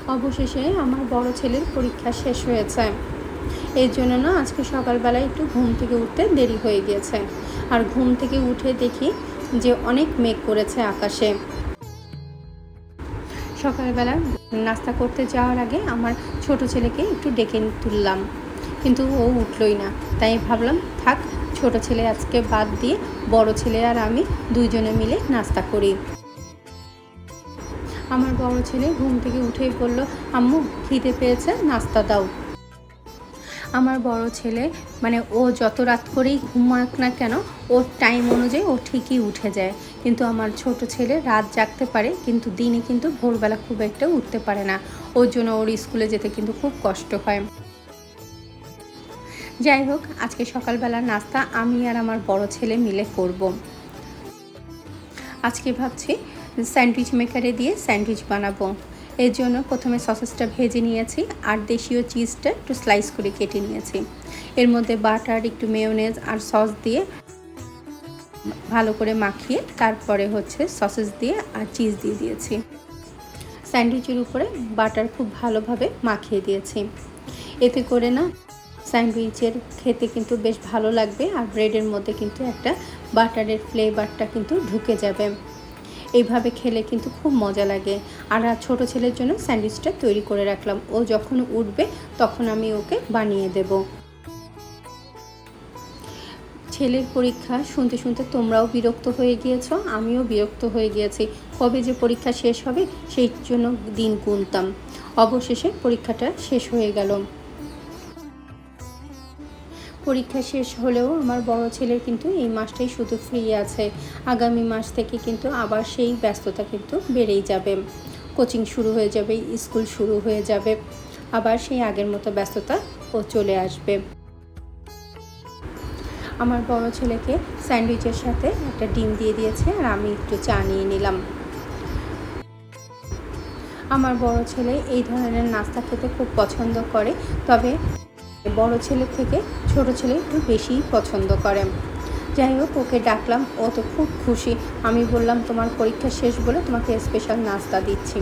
অবশেষে আমার বড় ছেলের পরীক্ষা শেষ হয়েছে। এর জন্য না আজকে সকালবেলায় একটু ঘুম থেকে উঠতে দেরি হয়ে গিয়েছে। আর ঘুম থেকে উঠে দেখি যে অনেক মেঘ করেছে আকাশে। সকালবেলা নাস্তা করতে যাওয়ার আগে আমার ছোট ছেলেকে একটু ডেকে তুললাম, কিন্তু ও উঠলই না। তাই ভাবলাম থাক, ছোট ছেলে আজকে বাদ দিয়ে বড় ছেলে আর আমি দুইজনে মিলে নাস্তা করি। আমার বড় ছেলে ঘুম থেকে উঠেই বলল, আম্মু খিদে পেয়েছে, নাস্তা দাও। আমার বড় ছেলে ও যত রাত করেই ঘুমাক না কেন, ওর টাইম অনুযায়ী ও ঠিকই উঠে যায়। কিন্তু আমার ছোট ছেলে রাত জাগতে পারে, কিন্তু দিনে কিন্তু ভোরবেলা খুব একটা উঠতে পারে না। ওর জন্য ওর স্কুলে যেতে কিন্তু খুব কষ্ট হয়। যাই হোক, আজকে সকালবেলার নাস্তা আমি আর আমার বড় ছেলে মিলে করব। আজকে ভাবছি স্যান্ডউইচ মেকারে দিয়ে স্যান্ডউইচ বানাবো। এর জন্য প্রথমে সসেসটা ভেজে নিয়েছি আর দেশীয় চিজটা একটু স্লাইস করে কেটে নিয়েছি। এর মধ্যে বাটার, একটু মেয়োনেজ আর সস দিয়ে ভালো করে মাখিয়ে তারপরে সসেস দিয়ে আর চিজ দিয়ে দিয়েছি। স্যান্ডউইচের উপরে বাটার খুব ভালোভাবে মাখিয়ে দিয়েছি। এতে করে না স্যান্ডউইচের খেতে কিন্তু বেশ ভালো লাগবে, আর ব্রেডের মধ্যে কিন্তু একটা বাটারের ফ্লেভারটা কিন্তু ঢুকে যাবে। এইভাবে খেলে কিন্তু খুব মজা লাগে। আর ছোট ছেলের জন্য স্যান্ডউইচটা তৈরি করে রাখলাম, ও যখন উঠবে তখন আমি ওকে বানিয়ে দেব। ছেলের পরীক্ষা শুনতে শুনতে তোমরাও বিরক্ত হয়ে গিয়েছো, আমিও বিরক্ত হয়ে গিয়েছি। কবে যে পরীক্ষা শেষ হবে সেই জন্য দিন গুনতাম। অবশেষে পরীক্ষাটা শেষ হয়ে গেল। পরীক্ষা শেষ হলেও আমার বড় ছেলের কিন্তু এই মাসটাই শুধু ফ্রি আছে। আগামী মাস থেকে কিন্তু আবার সেই ব্যস্ততা কিন্তু বেড়েই যাবে। কোচিং শুরু হয়ে যাবে, স্কুল শুরু হয়ে যাবে, আবার সেই আগের মতো ব্যস্ততা ও চলে আসবে। আমার বড় ছেলেকে স্যান্ডউইচের সাথে একটা ডিম দিয়ে দিয়েছে, আর আমি একটু চা নিয়ে নিলাম। আমার বড় ছেলে এই ধরনের নাস্তা খেতে খুব পছন্দ করে, তবে বড় ছেলের থেকে ছোট ছেলে একটু বেশিই পছন্দ করে। যাই হোক, ওকে ডাকলাম, ও তো খুব খুশি। আমি বললাম তোমার পরীক্ষা শেষ বলে তোমাকে স্পেশাল নাস্তা দিচ্ছি।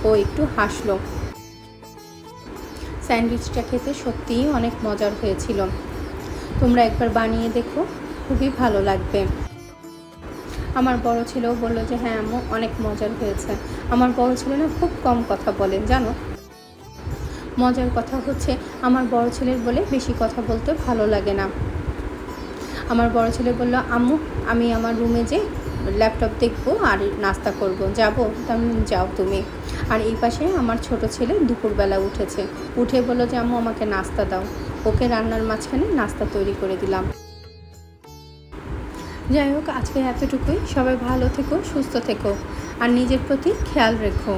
ও একটু হাসলো। স্যান্ডউইচটা খেতে সত্যিই অনেক মজার হয়েছিল। তোমরা একবার বানিয়ে দেখো, খুবই ভালো লাগবে। আমার বড় ছেলেও বললো যে হ্যাঁ আম্মু, অনেক মজার হয়েছে। আমার বড় ছেলে না খুব কম কথা বলেন জানো। মজার কথা আমার বড় ছেলের বলে বেশি কথা বলতে ভালো লাগে না। আমার বড় ছেলে বলল, আম্মু আমি আমার রুমে যে ল্যাপটপ দেখবো আর নাস্তা করব, যাবো? তেমন যাও তুমি। আর এই পাশে আমার ছোট ছেলে দুপুরবেলা উঠেছে, উঠে বলল যে আম্মু আমাকে নাস্তা দাও। ওকে রান্নার মাঝখানে নাস্তা তৈরি করে দিলাম। যাই হোক, আজকে এতটুকুই। সবাই ভালো থেকো, সুস্থ থেকো, আর নিজের প্রতি খেয়াল রেখো।